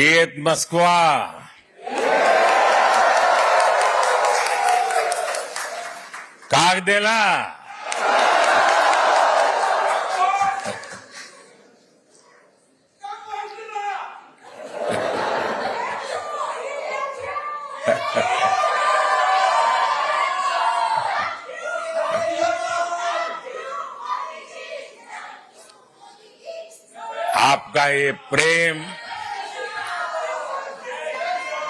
Привет, Москва! Как дела? आपका ये प्रेम,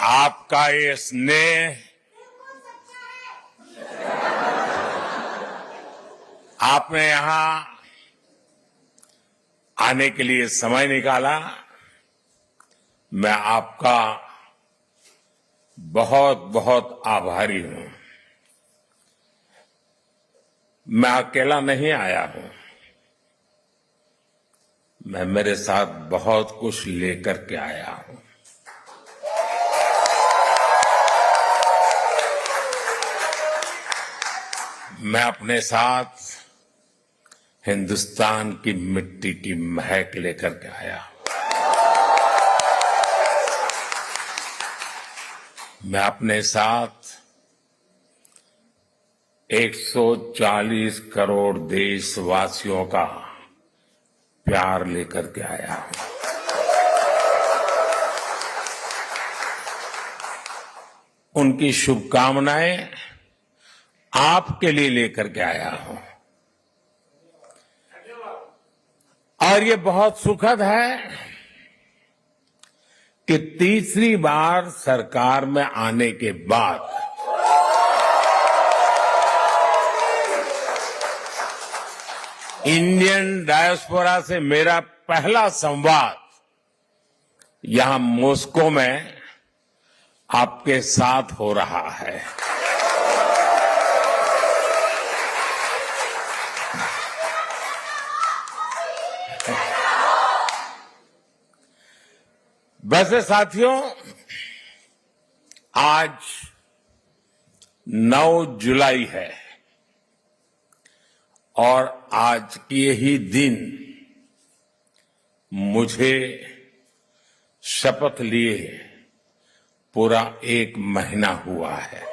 आपका ये स्नेह, आपने यहां आने के लिए समय निकाला, मैं आपका बहुत बहुत आभारी हूं। मैं अकेला नहीं आया हूं, मैं मेरे साथ बहुत कुछ लेकर के आया हूं। मैं अपने साथ हिंदुस्तान की मिट्टी की महक लेकर के आया हूं। मैं अपने साथ 140 करोड़ देशवासियों का प्यार लेकर के आया हूं। उनकी शुभकामनाएं आपके लिए लेकर के आया हूं। और ये बहुत सुखद है कि तीसरी बार सरकार में आने के बाद इंडियन डायस्पोरा से मेरा पहला संवाद यहां मॉस्को में आपके साथ हो रहा है। वैसे साथियों, आज 9 जुलाई है और आज के ही दिन मुझे शपथ लिए पूरा 1 महीना हुआ है।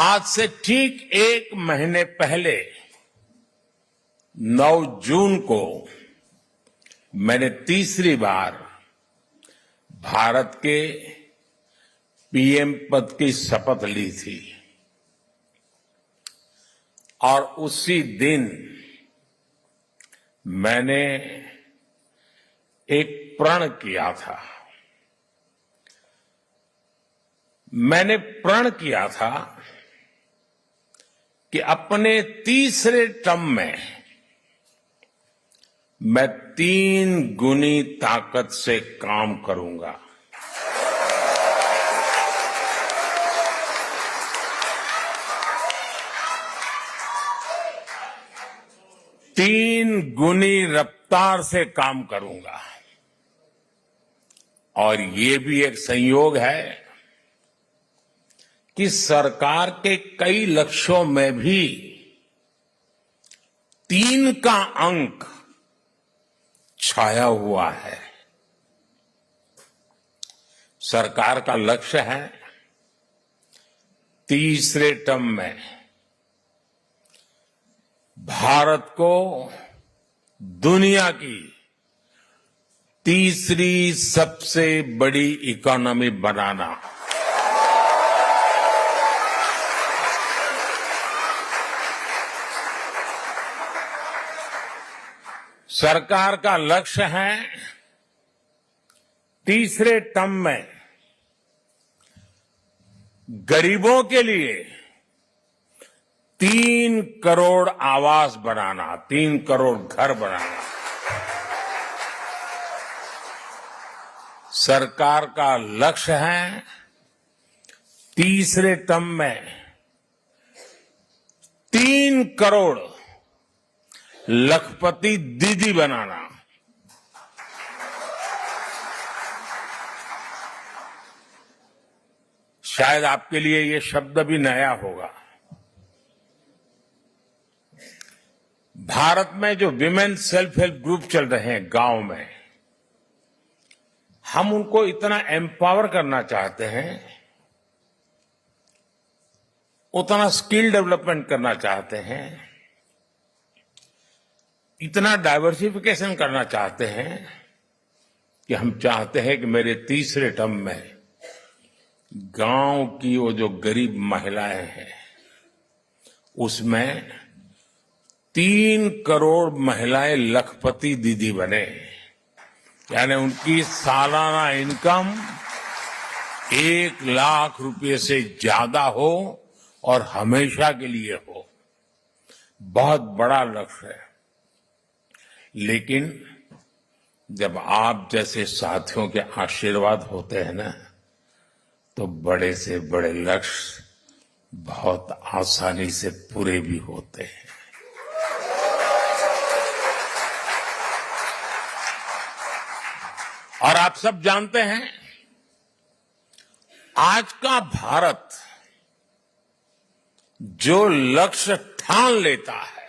आज से ठीक 1 महीने पहले 9 जून को मैंने तीसरी बार भारत के पीएम पद की शपथ ली थी और उसी दिन मैंने एक प्रण किया था। मैंने प्रण किया था कि अपने तीसरे टर्म में मैं 3 गुनी ताकत से काम करूंगा। तीन गुनी रफ्तार से काम करूंगा। और ये भी एक संयोग है कि सरकार के कई लक्ष्यों में भी 3 का अंक छाया हुआ है। सरकार का लक्ष्य है तीसरे टर्म में भारत को दुनिया की तीसरी सबसे बड़ी इकोनॉमी बनाना। सरकार का लक्ष्य है तीसरे टर्म में गरीबों के लिए 3 करोड़ आवास बनाना, 3 करोड़ घर बनाना। सरकार का लक्ष्य है तीसरे टर्म में 3 करोड़ लखपति दीदी बनाना। शायद आपके लिए ये शब्द भी नया होगा। भारत में जो विमेन सेल्फ हेल्प ग्रुप चल रहे हैं गांव में, हम उनको इतना एम्पावर करना चाहते हैं, उतना स्किल डेवलपमेंट करना चाहते हैं, इतना डाइवर्सिफिकेशन करना चाहते हैं कि हम चाहते हैं कि मेरे तीसरे टर्म में गांव की वो जो गरीब महिलाएं हैं उसमें 3 करोड़ महिलाएं लखपति दीदी बने, यानी उनकी सालाना इनकम 1 लाख रुपए से ज्यादा हो और हमेशा के लिए हो। बहुत बड़ा लक्ष्य है, लेकिन जब आप जैसे साथियों के आशीर्वाद होते हैं ना, तो बड़े से बड़े लक्ष्य बहुत आसानी से पूरे भी होते हैं। और आप सब जानते हैं, आज का भारत जो लक्ष्य ठान लेता है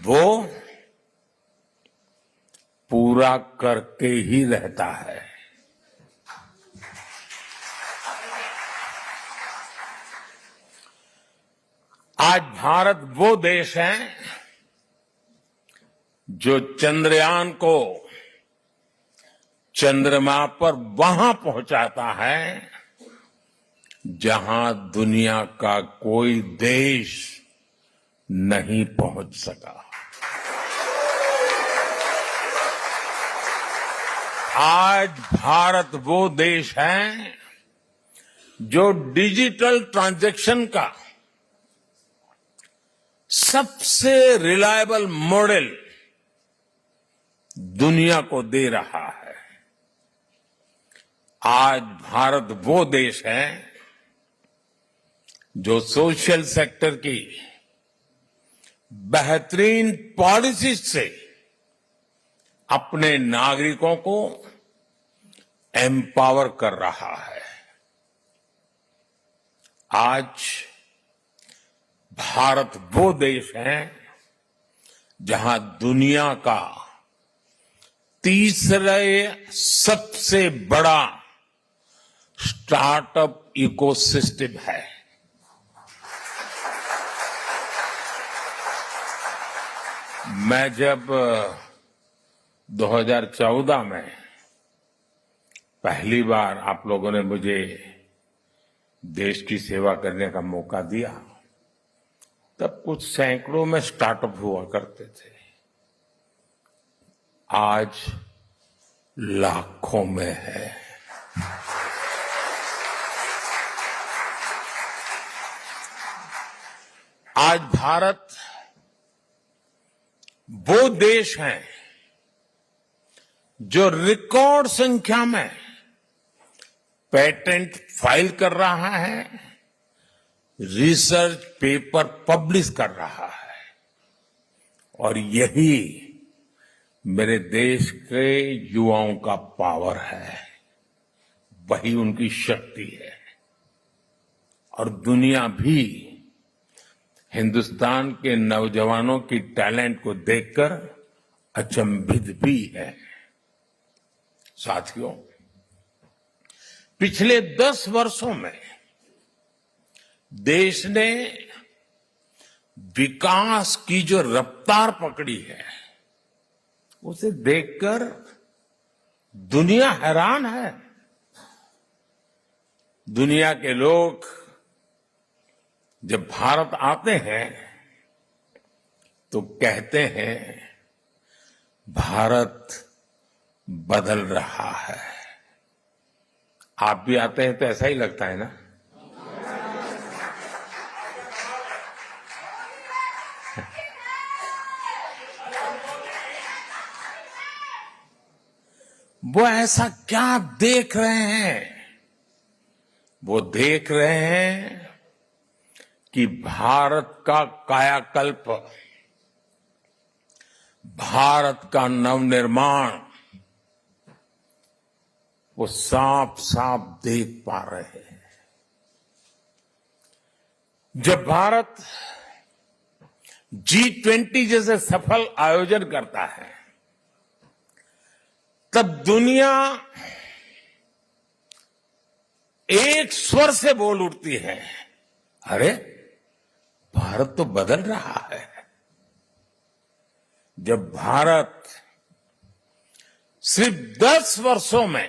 वो पूरा करके ही रहता है। आज भारत वो देश है जो चंद्रयान को चंद्रमा पर वहां पहुंचाता है जहां दुनिया का कोई देश नहीं पहुंच सका। आज भारत वो देश है जो डिजिटल ट्रांजैक्शन का सबसे रिलायबल मॉडल दुनिया को दे रहा है। आज भारत वो देश है जो सोशल सेक्टर की बेहतरीन पॉलिसी से अपने नागरिकों को एम्पावर कर रहा है। आज भारत वो देश है जहां दुनिया का तीसरे सबसे बड़ा स्टार्टअप इकोसिस्टम है। मैं जब 2014 में पहली बार आप लोगों ने मुझे देश की सेवा करने का मौका दिया, तब कुछ सैकड़ों में स्टार्टअप हुआ करते थे। आज लाखों में है। आज भारत वो देश है जो रिकॉर्ड संख्या में पेटेंट फाइल कर रहा है, रिसर्च पेपर पब्लिश कर रहा है, और यही मेरे देश के युवाओं का पावर है, वही उनकी शक्ति है। और दुनिया भी हिंदुस्तान के नौजवानों की टैलेंट को देखकर अचंभित भी है। साथियों, पिछले 10 वर्षों में देश ने विकास की जो रफ्तार पकड़ी है, उसे देखकर दुनिया हैरान है। दुनिया के लोग जब भारत आते हैं तो कहते हैं भारत बदल रहा है। आप भी आते हैं तो ऐसा ही लगता है ना? वो ऐसा क्या देख रहे हैं? वो देख रहे हैं कि भारत का कायाकल्प, भारत का नवनिर्माण वो साफ साफ देख पा रहे हैं। जब भारत G20 जैसे सफल आयोजन करता है, तब दुनिया एक स्वर से बोल उठती है, अरे भारत तो बदल रहा है। जब भारत सिर्फ 10 वर्षों में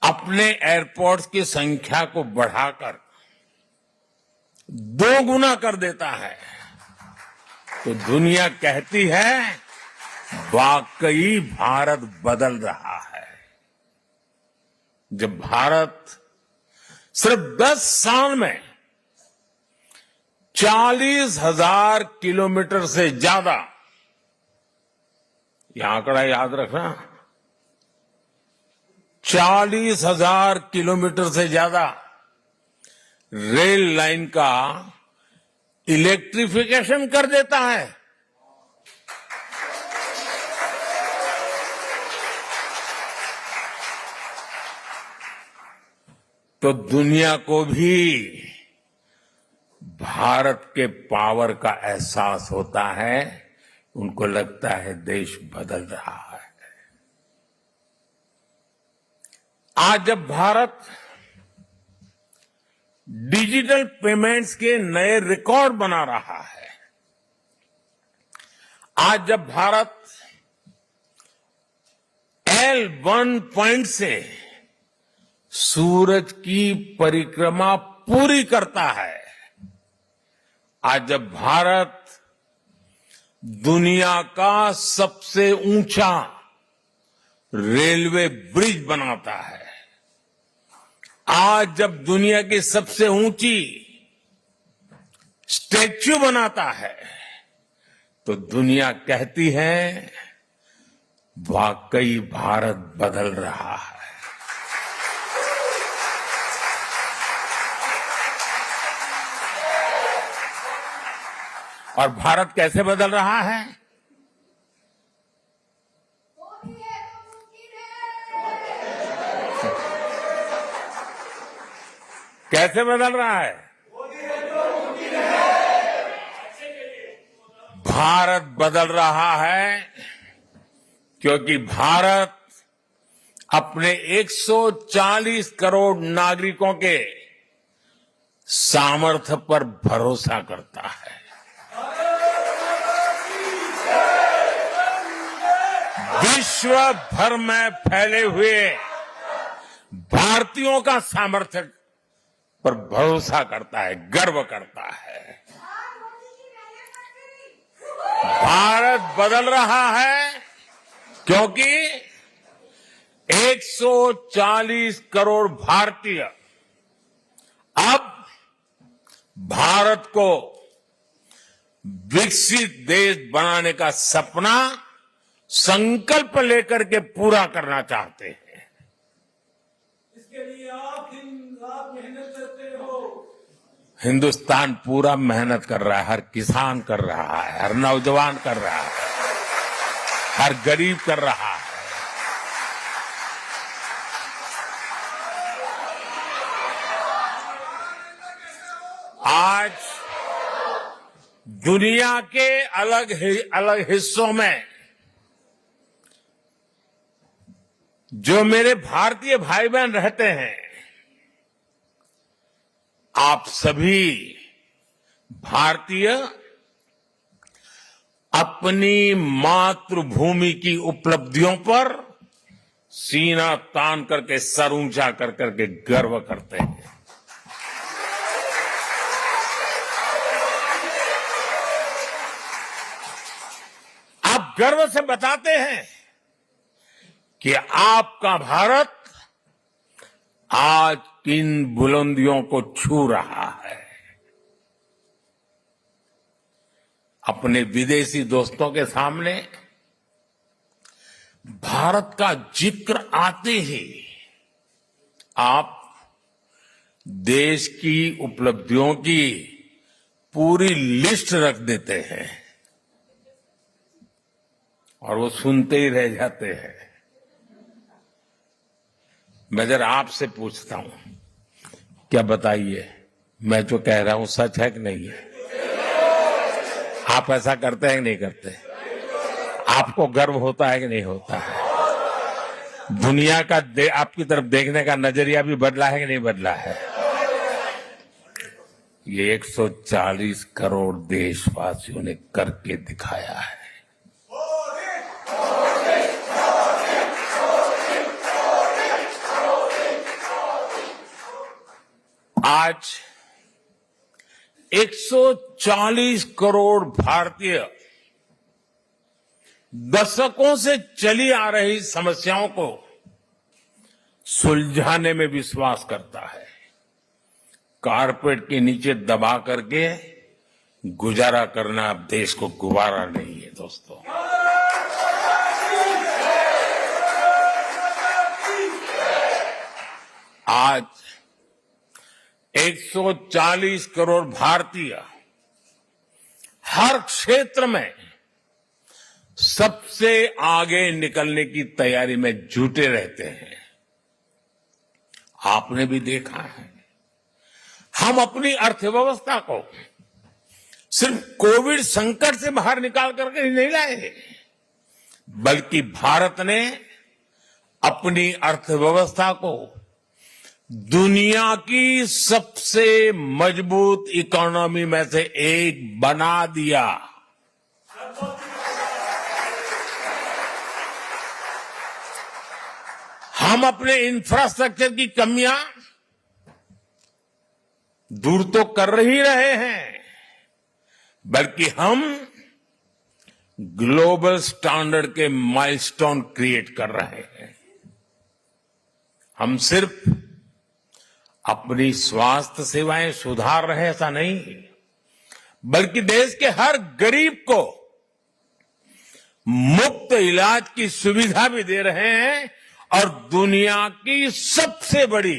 अपने एयरपोर्ट्स की संख्या को बढ़ाकर 2 गुना कर देता है, तो दुनिया कहती है वाकई भारत बदल रहा है। जब भारत सिर्फ 10 साल में 40,000 किलोमीटर से ज्यादा, यह आंकड़ा याद रखना, 40,000 किलोमीटर से ज्यादा रेल लाइन का इलेक्ट्रिफिकेशन कर देता है, तो दुनिया को भी भारत के पावर का एहसास होता है। उनको लगता है देश बदल रहा है। आज जब भारत डिजिटल पेमेंट्स के नए रिकॉर्ड बना रहा है, आज जब भारत L1 पॉइंट से सूरज की परिक्रमा पूरी करता है, आज जब भारत दुनिया का सबसे ऊंचा रेलवे ब्रिज बनाता है, आज जब दुनिया की सबसे ऊंची स्टैच्यू बनाता है, तो दुनिया कहती है वाकई भारत बदल रहा है। और भारत कैसे बदल रहा है? कैसे बदल रहा है? भारत बदल रहा है क्योंकि भारत अपने 140 करोड़ नागरिकों के सामर्थ्य पर भरोसा करता है। विश्व भर में फैले हुए भारतीयों का सामर्थ्य पर भरोसा करता है, गर्व करता है। भारत बदल रहा है क्योंकि 140 करोड़ भारतीय अब भारत को विकसित देश बनाने का सपना संकल्प लेकर के पूरा करना चाहते हैं। इसके लिए आप दिन रात मेहनत करते हो। हिंदुस्तान पूरा मेहनत कर रहा है, हर किसान कर रहा है, हर नौजवान कर रहा है, हर गरीब कर रहा है। आज दुनिया के अलग हिस्सों में जो मेरे भारतीय भाई बहन रहते हैं, आप सभी भारतीय अपनी मातृभूमि की उपलब्धियों पर सीना तान करके, सर ऊंचा कर करके गर्व करते हैं। आप गर्व से बताते हैं कि आपका भारत आज किन बुलंदियों को छू रहा है। अपने विदेशी दोस्तों के सामने भारत का जिक्र आते ही आप देश की उपलब्धियों की पूरी लिस्ट रख देते हैं और वो सुनते ही रह जाते हैं। मैं जरा आपसे पूछता हूं, क्या बताइए, मैं जो कह रहा हूं सच है कि नहीं है? आप ऐसा करते हैं कि नहीं करते? आपको गर्व होता है कि नहीं होता है? दुनिया का आपकी तरफ देखने का नजरिया भी बदला है कि नहीं बदला है? ये 140 करोड़ देशवासियों ने करके दिखाया है। आज 140 करोड़ भारतीय दशकों से चली आ रही समस्याओं को सुलझाने में विश्वास करता है। कारपेट के नीचे दबा करके गुजारा करना अब देश को गुवारा नहीं है दोस्तों। आज 140 करोड़ भारतीय हर क्षेत्र में सबसे आगे निकलने की तैयारी में जुटे रहते हैं। आपने भी देखा है, हम अपनी अर्थव्यवस्था को सिर्फ कोविड संकट से बाहर निकाल करके ही नहीं लाए, बल्कि भारत ने अपनी अर्थव्यवस्था को दुनिया की सबसे मजबूत इकोनॉमी में से एक बना दिया। हम अपने इंफ्रास्ट्रक्चर की कमियां दूर तो कर ही रहे हैं, बल्कि हम ग्लोबल स्टैंडर्ड के माइलस्टोन क्रिएट कर रहे हैं। हम सिर्फ अपनी स्वास्थ्य सेवाएं सुधार रहे ऐसा नहीं, बल्कि देश के हर गरीब को मुफ्त इलाज की सुविधा भी दे रहे हैं और दुनिया की सबसे बड़ी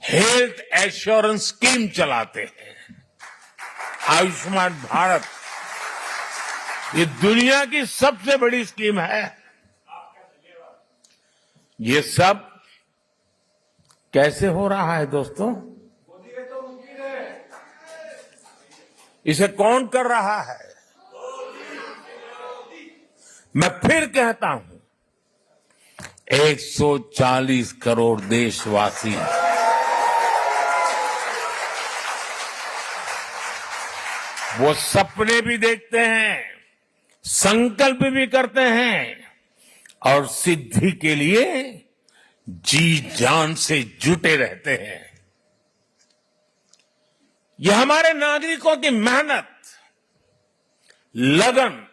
हेल्थ एश्योरेंस स्कीम चलाते हैं। आयुष्मान भारत ये दुनिया की सबसे बड़ी स्कीम है। ये सब कैसे हो रहा है दोस्तों? इसे कौन कर रहा है? मैं फिर कहता हूं, 140 करोड़ देशवासी वो सपने भी देखते हैं, संकल्प भी करते हैं और सिद्धि के लिए जी जान से जुटे रहते हैं। यह हमारे नागरिकों की मेहनत, लगन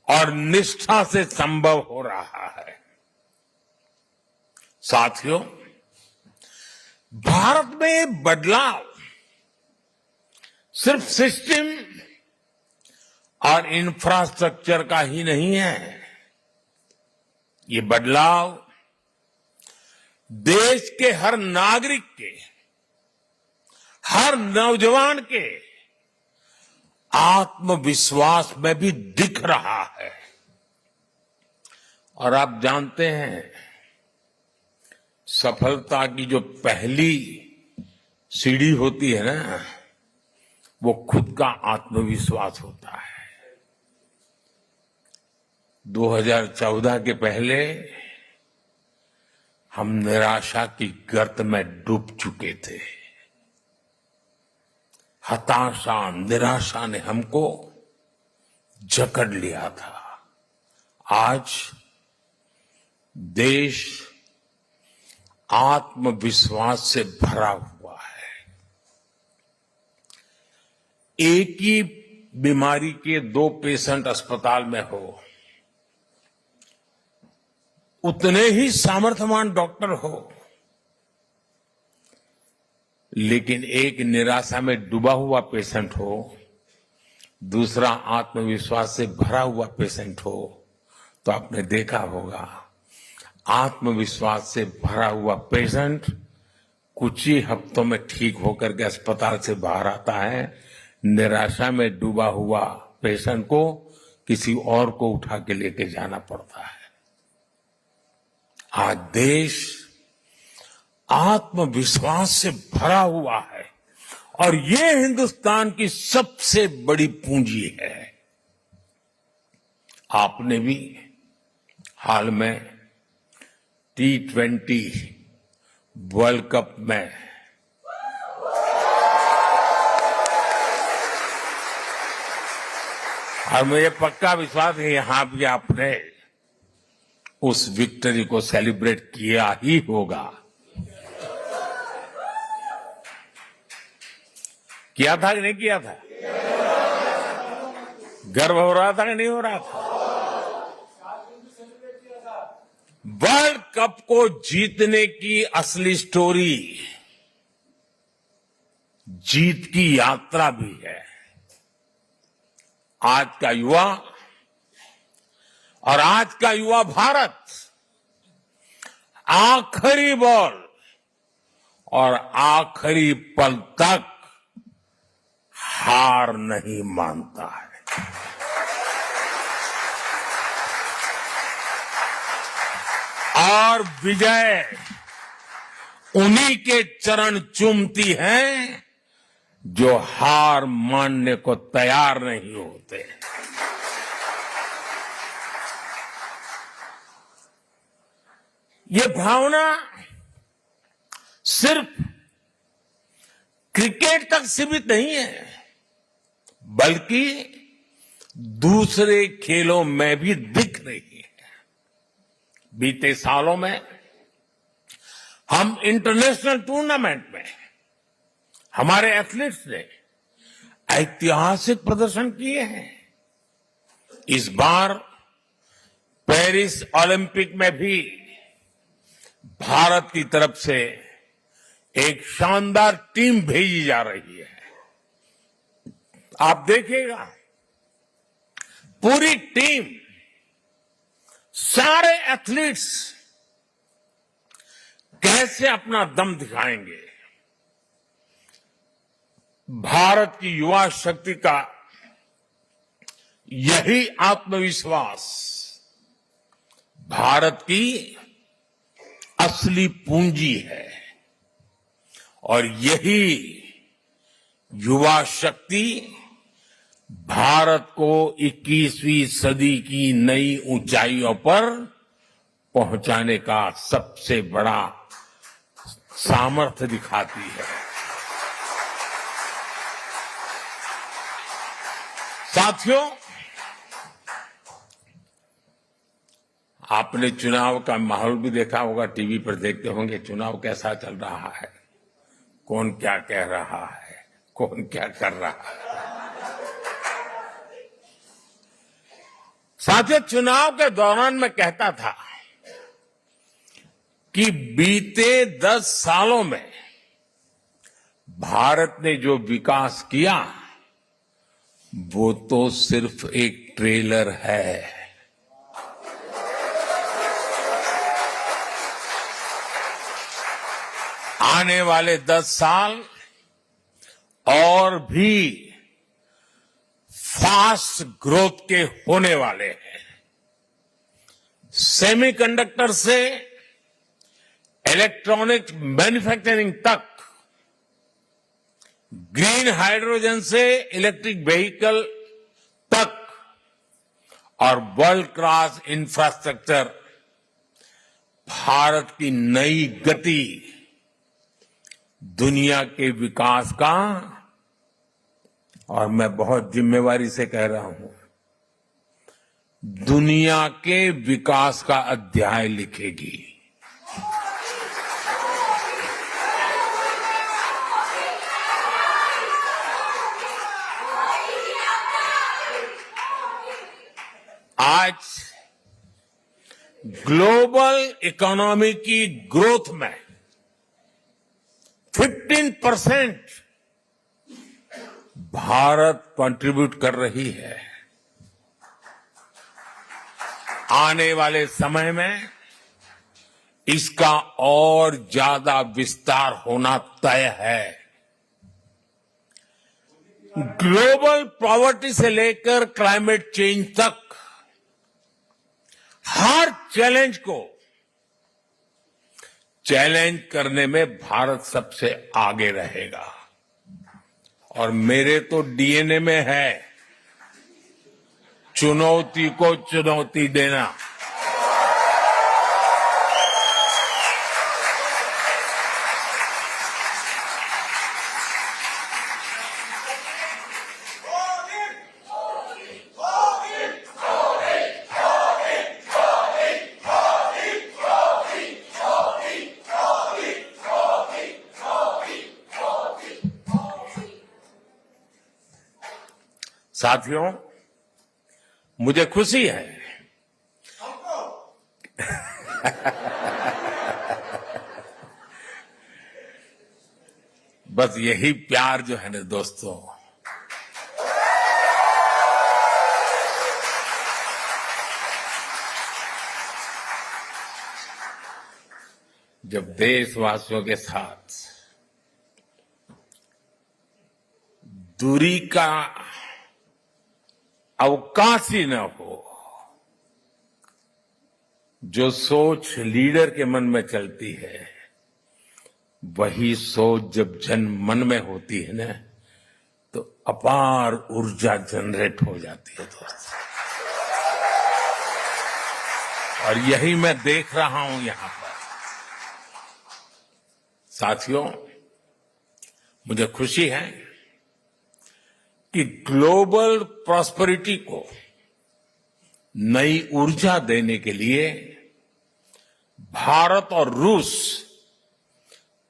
और निष्ठा से संभव हो रहा है। साथियों, भारत में बदलाव सिर्फ सिस्टम और इंफ्रास्ट्रक्चर का ही नहीं है। ये बदलाव देश के हर नागरिक के, हर नौजवान के आत्मविश्वास में भी दिख रहा है। और आप जानते हैं, सफलता की जो पहली सीढ़ी होती है ना, वो खुद का आत्मविश्वास होता है। 2014 के पहले हम निराशा की गर्त में डूब चुके थे। हताशा, निराशा ने हमको जकड़ लिया था। आज देश आत्मविश्वास से भरा हुआ है। एक ही बीमारी के 2 पेशेंट अस्पताल में हो, उतने ही सामर्थ्यवान डॉक्टर हो, लेकिन एक निराशा में डूबा हुआ पेशेंट हो, दूसरा आत्मविश्वास से भरा हुआ पेशेंट हो, तो आपने देखा होगा आत्मविश्वास से भरा हुआ पेशेंट कुछ ही हफ्तों में ठीक होकर के अस्पताल से बाहर आता है। निराशा में डूबा हुआ पेशेंट को किसी और को उठा के लेके जाना पड़ता है। आज देश आत्मविश्वास से भरा हुआ है और ये हिंदुस्तान की सबसे बड़ी पूंजी है। आपने भी हाल में T20 वर्ल्ड कप में और मुझे पक्का विश्वास है यहां भी आपने उस विक्ट्री को सेलिब्रेट किया ही होगा। किया था कि नहीं किया था? गर्व हो रहा था कि नहीं हो रहा था? वर्ल्ड कप को जीतने की असली स्टोरी जीत की यात्रा भी है। आज का युवा और आज का युवा भारत आखिरी बॉल और आखिरी पल तक हार नहीं मानता है। और विजय उन्हीं के चरण चूमती है जो हार मानने को तैयार नहीं होते। ये भावना सिर्फ क्रिकेट तक सीमित नहीं है, बल्कि दूसरे खेलों में भी दिख रही है। बीते सालों में हम इंटरनेशनल टूर्नामेंट में हमारे एथलीट्स ने ऐतिहासिक प्रदर्शन किए हैं। इस बार पेरिस ओलंपिक में भी भारत की तरफ से एक शानदार टीम भेजी जा रही है। आप देखिएगा, पूरी टीम, सारे एथलीट्स कैसे अपना दम दिखाएंगे। भारत की युवा शक्ति का यही आत्मविश्वास भारत की असली पूंजी है और यही युवा शक्ति भारत को 21वीं सदी की नई ऊंचाइयों पर पहुंचाने का सबसे बड़ा सामर्थ्य दिखाती है। साथियों, आपने चुनाव का माहौल भी देखा होगा, टीवी पर देखते होंगे चुनाव कैसा चल रहा है, कौन क्या कह रहा है, कौन क्या कर रहा है। साथियों, चुनाव के दौरान मैं कहता था कि बीते 10 सालों में भारत ने जो विकास किया वो तो सिर्फ एक ट्रेलर है। आने वाले 10 साल और भी फास्ट ग्रोथ के होने वाले हैं। सेमीकंडक्टर से इलेक्ट्रॉनिक मैन्युफैक्चरिंग तक, ग्रीन हाइड्रोजन से इलेक्ट्रिक व्हीकल तक और वर्ल्ड क्लास इंफ्रास्ट्रक्चर, भारत की नई गति दुनिया के विकास का, और मैं बहुत जिम्मेवारी से कह रहा हूं, दुनिया के विकास का अध्याय लिखेगी। आज ग्लोबल इकोनॉमी की ग्रोथ में 15% भारत कंट्रीब्यूट कर रही है। आने वाले समय में इसका और ज्यादा विस्तार होना तय है। ग्लोबल पॉवर्टी से लेकर क्लाइमेट चेंज तक हर चैलेंज को चैलेंज करने में भारत सबसे आगे रहेगा। और मेरे तो डीएनए में है चुनौती को चुनौती देना। साथियों, मुझे खुशी है बस यही प्यार जो है ना दोस्तों, जब देशवासियों के साथ दूरी का अवकाश ही न हो, जो सोच लीडर के मन में चलती है वही सोच जब जन मन में होती है ना तो अपार ऊर्जा जनरेट हो जाती है दोस्तों। और यही मैं देख रहा हूं यहां पर। साथियों, मुझे खुशी है कि ग्लोबल प्रॉस्पेरिटी को नई ऊर्जा देने के लिए भारत और रूस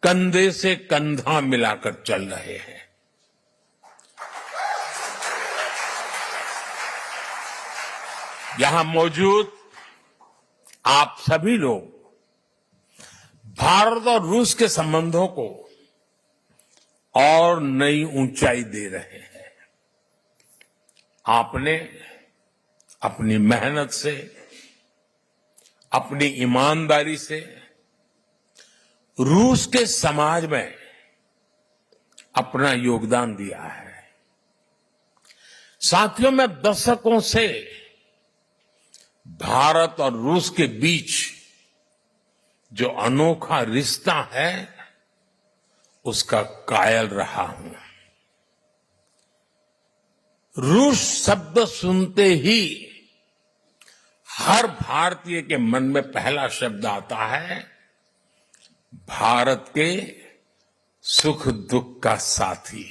कंधे से कंधा मिलाकर चल रहे हैं। यहां मौजूद आप सभी लोग भारत और रूस के संबंधों को और नई ऊंचाई दे रहे हैं। आपने अपनी मेहनत से, अपनी ईमानदारी से रूस के समाज में अपना योगदान दिया है। साथियों, मैं दशकों से भारत और रूस के बीच जो अनोखा रिश्ता है उसका कायल रहा हूं। रूस शब्द सुनते ही हर भारतीय के मन में पहला शब्द आता है भारत के सुख दुख का साथी।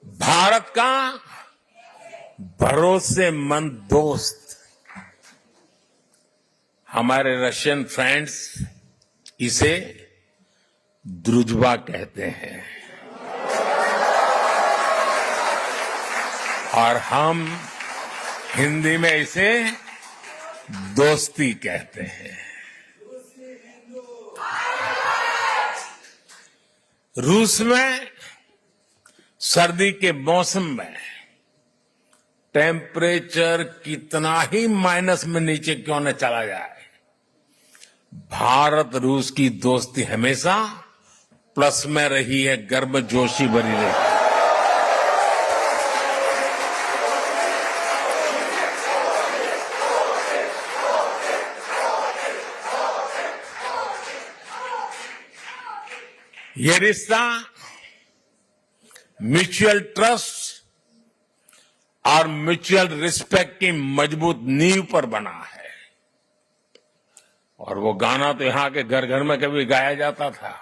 भारत का भरोसेमंद दोस्त। हमारे रशियन फ्रेंड्स इसे द्रुजबा कहते हैं और हम हिंदी में इसे दोस्ती कहते हैं। रूस में सर्दी के मौसम में टेम्परेचर कितना ही माइनस में नीचे क्यों न चला जाए, भारत रूस की दोस्ती हमेशा प्लस में रही है, गर्मजोशी भरी रही है। ये रिश्ता म्यूचुअल ट्रस्ट और म्यूचुअल रिस्पेक्ट की मजबूत नींव पर बना है। और वो गाना तो यहां के घर घर में कभी गाया जाता था,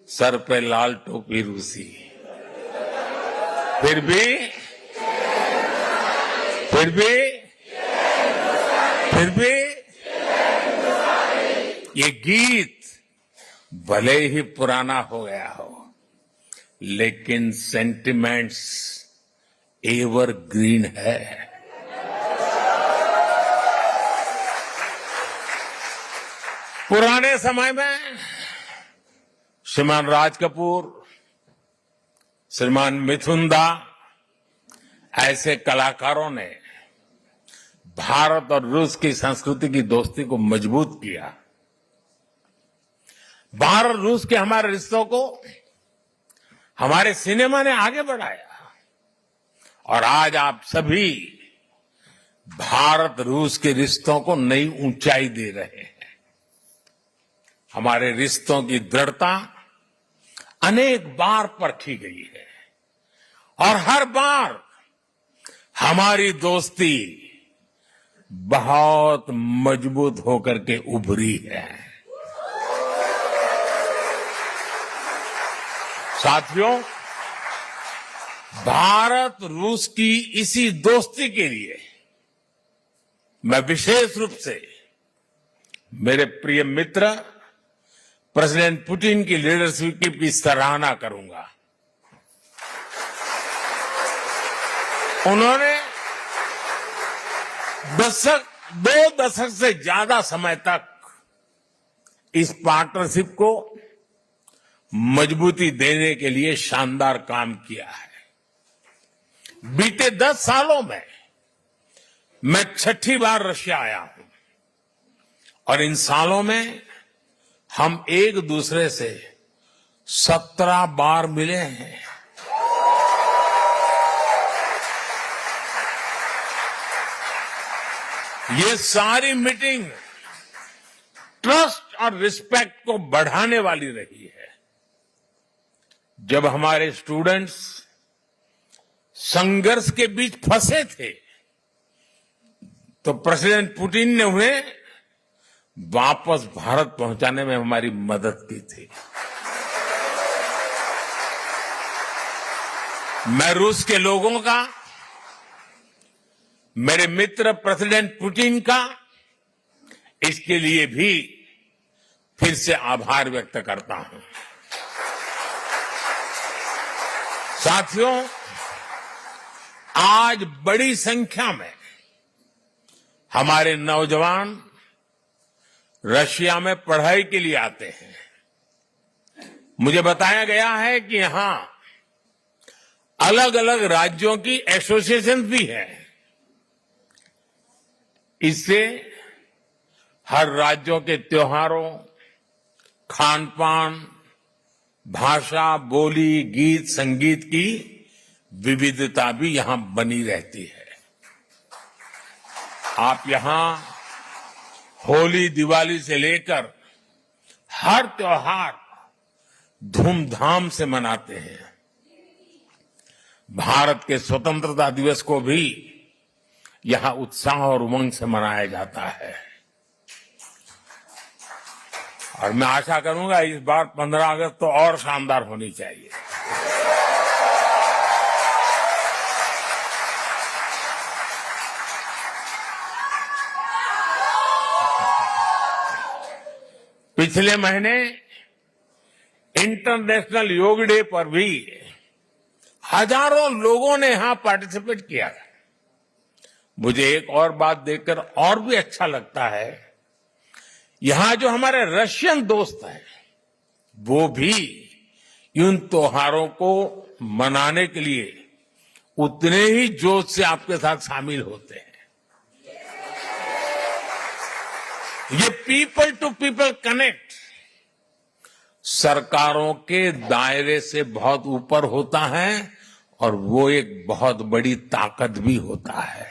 सर पे लाल टोपी रूसी, फिर भी ये गीत भले ही पुराना हो गया हो लेकिन सेंटिमेंट्स एवरग्रीन है। पुराने समय में श्रीमान राज कपूर, श्रीमान मिथुन दा ऐसे कलाकारों ने भारत और रूस की संस्कृति की दोस्ती को मजबूत किया। भारत रूस के हमारे रिश्तों को हमारे सिनेमा ने आगे बढ़ाया और आज आप सभी भारत रूस के रिश्तों को नई ऊंचाई दे रहे हैं। हमारे रिश्तों की दृढ़ता अनेक बार परखी गई है और हर बार हमारी दोस्ती बहुत मजबूत होकर के उभरी है। साथियों, भारत रूस की इसी दोस्ती के लिए मैं विशेष रूप से मेरे प्रिय मित्र प्रेसिडेंट पुतिन की लीडरशिप की सराहना करूंगा। उन्होंने दो दशक से ज्यादा समय तक इस पार्टनरशिप को मजबूती देने के लिए शानदार काम किया है। बीते 10 सालों में मैं 6ठी बार रशिया आया हूं और इन सालों में हम एक दूसरे से 17 बार मिले हैं। ये सारी मीटिंग ट्रस्ट और रिस्पेक्ट को बढ़ाने वाली रही है। जब हमारे स्टूडेंट्स संघर्ष के बीच फंसे थे तो प्रेसिडेंट पुतिन ने उन्हें वापस भारत पहुंचाने में हमारी मदद की थी। मैं रूस के लोगों का, मेरे मित्र प्रेसिडेंट पुतिन का इसके लिए भी फिर से आभार व्यक्त करता हूं। साथियों, आज बड़ी संख्या में हमारे नौजवान रशिया में पढ़ाई के लिए आते हैं। मुझे बताया गया है कि यहां अलग अलग राज्यों की एसोसिएशन भी है। इससे हर राज्यों के त्योहारों, खान पान, भाषा, बोली, गीत, संगीत की विविधता भी यहां बनी रहती है। आप यहां होली, दिवाली से लेकर हर त्योहार धूमधाम से मनाते हैं। भारत के स्वतंत्रता दिवस को भी यहां उत्साह और उमंग से मनाया जाता है और मैं आशा करूंगा इस बार 15 अगस्त तो और शानदार होनी चाहिए। पिछले महीने इंटरनेशनल योग डे पर भी हजारों लोगों ने यहां पार्टिसिपेट किया। मुझे एक और बात देखकर और भी अच्छा लगता है, यहां जो हमारे रशियन दोस्त हैं वो भी इन त्योहारों को मनाने के लिए उतने ही जोश से आपके साथ शामिल होते हैं। ये पीपल टू पीपल कनेक्ट सरकारों के दायरे से बहुत ऊपर होता है और वो एक बहुत बड़ी ताकत भी होता है।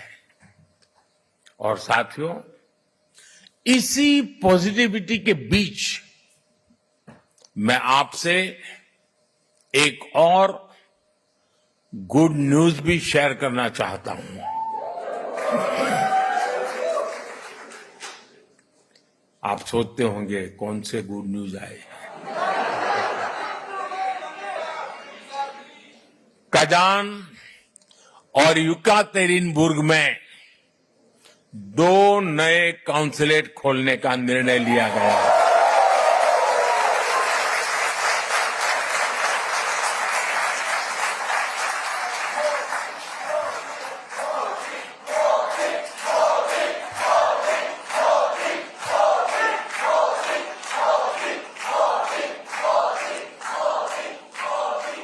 और साथियों, इसी पॉजिटिविटी के बीच मैं आपसे एक और गुड न्यूज भी शेयर करना चाहता हूं। आप सोचते होंगे कौन से गुड न्यूज आए। कजान और युकातेरिनबुर्ग में 2 नए काउंसलेट खोलने का निर्णय लिया गया है।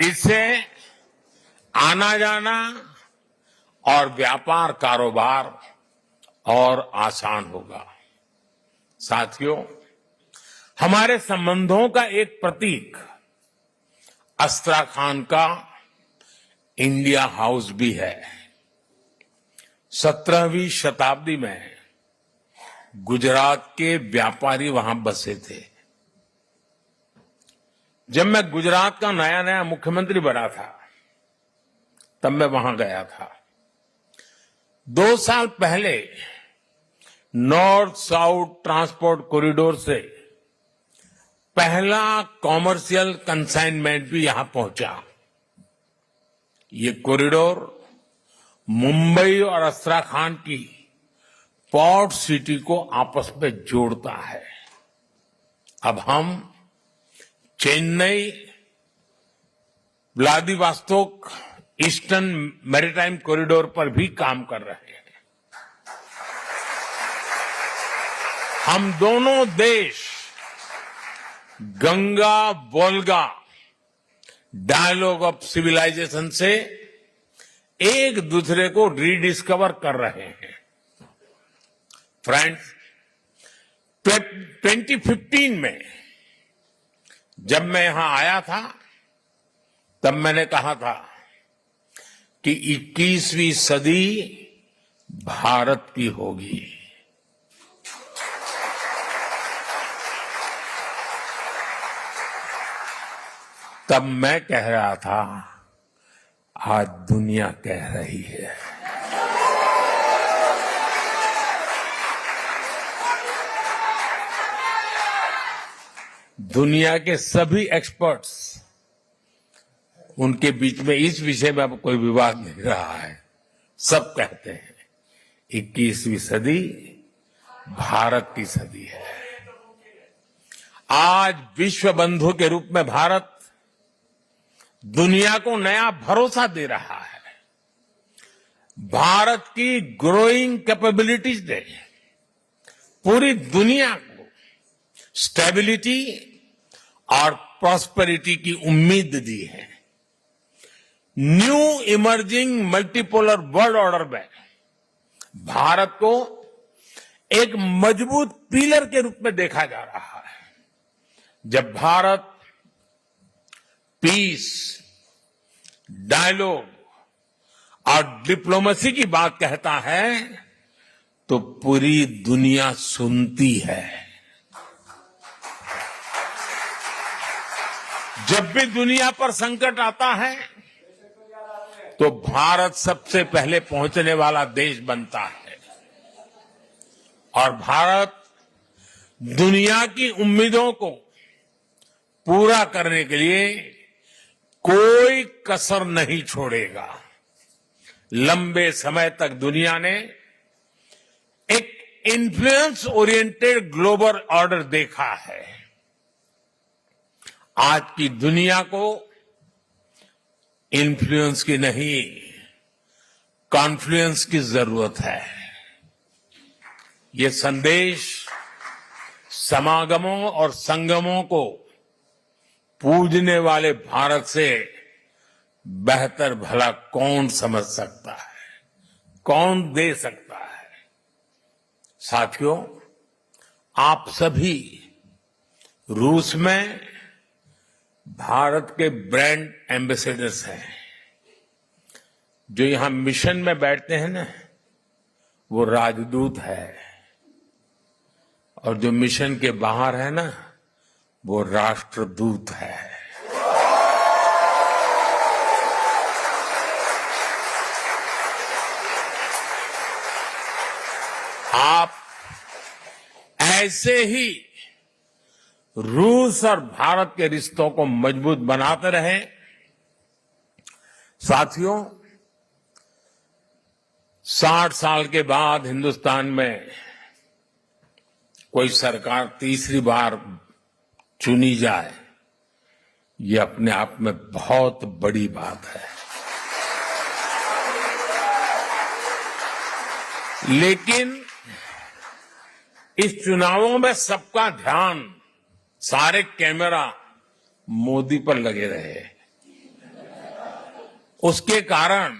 इससे आना जाना और व्यापार कारोबार और आसान होगा। साथियों, हमारे संबंधों का एक प्रतीक अस्त्राखान का इंडिया हाउस भी है। 17वीं शताब्दी में गुजरात के व्यापारी वहां बसे थे। जब मैं गुजरात का नया नया मुख्यमंत्री बना था तब मैं वहां गया था। 2 साल पहले नॉर्थ साउथ ट्रांसपोर्ट कॉरिडोर से पहला कॉमर्शियल कंसाइनमेंट भी यहां पहुंचा। ये कॉरिडोर मुंबई और अस्त्राखान की पोर्ट सिटी को आपस में जोड़ता है। अब हम Chennai, Vladivostok eastern maritime corridor पर भी काम कर रहे हैं। हम दोनों देश Ganga Volga dialogue of civilisation से एक दूसरे को रीडिस्कवर कर रहे हैं। फ्रेंड्स, 2015 में जब मैं यहां आया था तब मैंने कहा था कि 21वीं सदी भारत की होगी। तब मैं कह रहा था, आज दुनिया कह रही है। दुनिया के सभी एक्सपर्ट्स, उनके बीच में इस विषय में अब कोई विवाद नहीं रहा है। सब कहते हैं 21वीं सदी भारत की सदी है। आज विश्व बंधु के रूप में भारत दुनिया को नया भरोसा दे रहा है। भारत की ग्रोइंग कैपेबिलिटीज ने पूरी दुनिया को स्टेबिलिटी और प्रॉस्पेरिटी की उम्मीद दी है। New emerging multipolar world order में भारत को एक मजबूत पिलर के रूप में देखा जा रहा है। जब भारत पीस, डायलॉग और डिप्लोमेसी की बात कहता है तो पूरी दुनिया सुनती है। जब भी दुनिया पर संकट आता है तो भारत सबसे पहले पहुंचने वाला देश बनता है और भारत दुनिया की उम्मीदों को पूरा करने के लिए कोई कसर नहीं छोड़ेगा। लंबे समय तक दुनिया ने एक इन्फ्लुएंस ओरिएंटेड ग्लोबल ऑर्डर देखा है। आज की दुनिया को इन्फ्लुएंस की नहीं, कॉन्फ्लुएंस की जरूरत है। ये संदेश समागमों और संगमों को पूजने वाले भारत से बेहतर भला कौन समझ सकता है, कौन दे सकता है। साथियों, आप सभी रूस में भारत के ब्रांड एम्बेसडर्स हैं। जो यहां मिशन में बैठते हैं ना, वो राजदूत है, और जो मिशन के बाहर है ना, वो राष्ट्रदूत है। आप ऐसे ही रूस और भारत के रिश्तों को मजबूत बनाते रहें। साथियों, 60 साल के बाद हिंदुस्तान में कोई सरकार तीसरी बार चुनी जाए, ये अपने आप में बहुत बड़ी बात है। लेकिन इस चुनावों में सबका ध्यान, सारे कैमरा मोदी पर लगे रहे। उसके कारण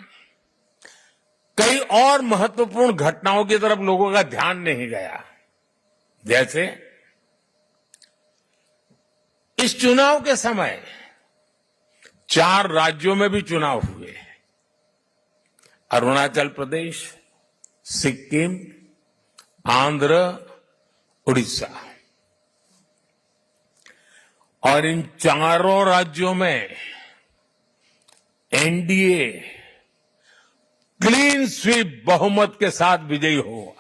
कई और महत्वपूर्ण घटनाओं की तरफ लोगों का ध्यान नहीं गया। जैसे इस चुनाव के समय 4 राज्यों में भी चुनाव हुए। अरुणाचल प्रदेश, सिक्किम, आंध्र, उड़ीसा। और इन चारों राज्यों में एनडीए क्लीन स्वीप बहुमत के साथ विजयी हुआ।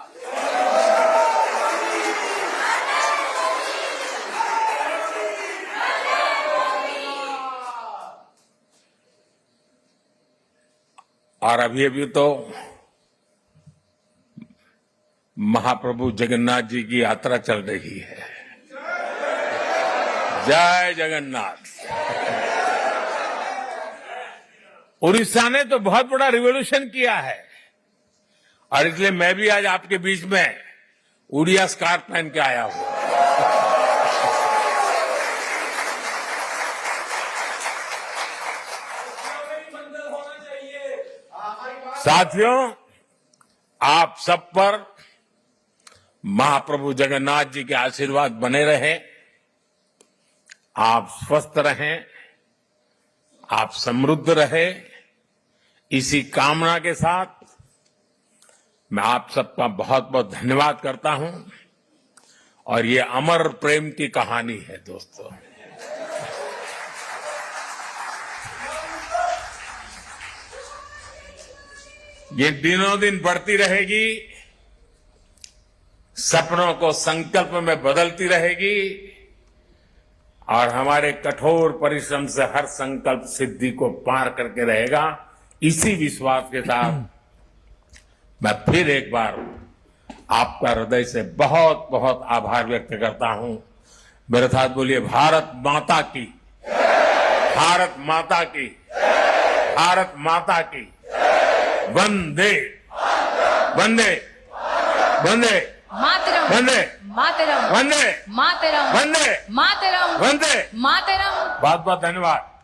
और अभी तो महाप्रभु जगन्नाथ जी की यात्रा चल रही है। जय जगन्नाथ। उड़ीसा ने तो बहुत बड़ा रिवॉल्यूशन किया है और इसलिए मैं भी आज आपके बीच में उड़िया स्कार्फ पहन के आया हूं। मंदिर होना चाहिए। साथियों, आप सब पर महाप्रभु जगन्नाथ जी के आशीर्वाद बने रहे। आप स्वस्थ रहें, आप समृद्ध रहे। इसी कामना के साथ मैं आप सबका बहुत बहुत धन्यवाद करता हूं। और ये अमर प्रेम की कहानी है दोस्तों। ये दिनों दिन बढ़ती रहेगी, सपनों को संकल्प में बदलती रहेगी और हमारे कठोर परिश्रम से हर संकल्प सिद्धि को पार करके रहेगा। इसी विश्वास के साथ मैं फिर एक बार आपका हृदय से बहुत बहुत आभार व्यक्त करता हूं। मेरे साथ बोलिए, भारत माता की, भारत माता की, भारत माता की। वंदे वंदे वंदे मातरम वंदे मातरम वंदे मातरम वंदे मातरम वंदे। मातरम। बहुत बहुत धन्यवाद।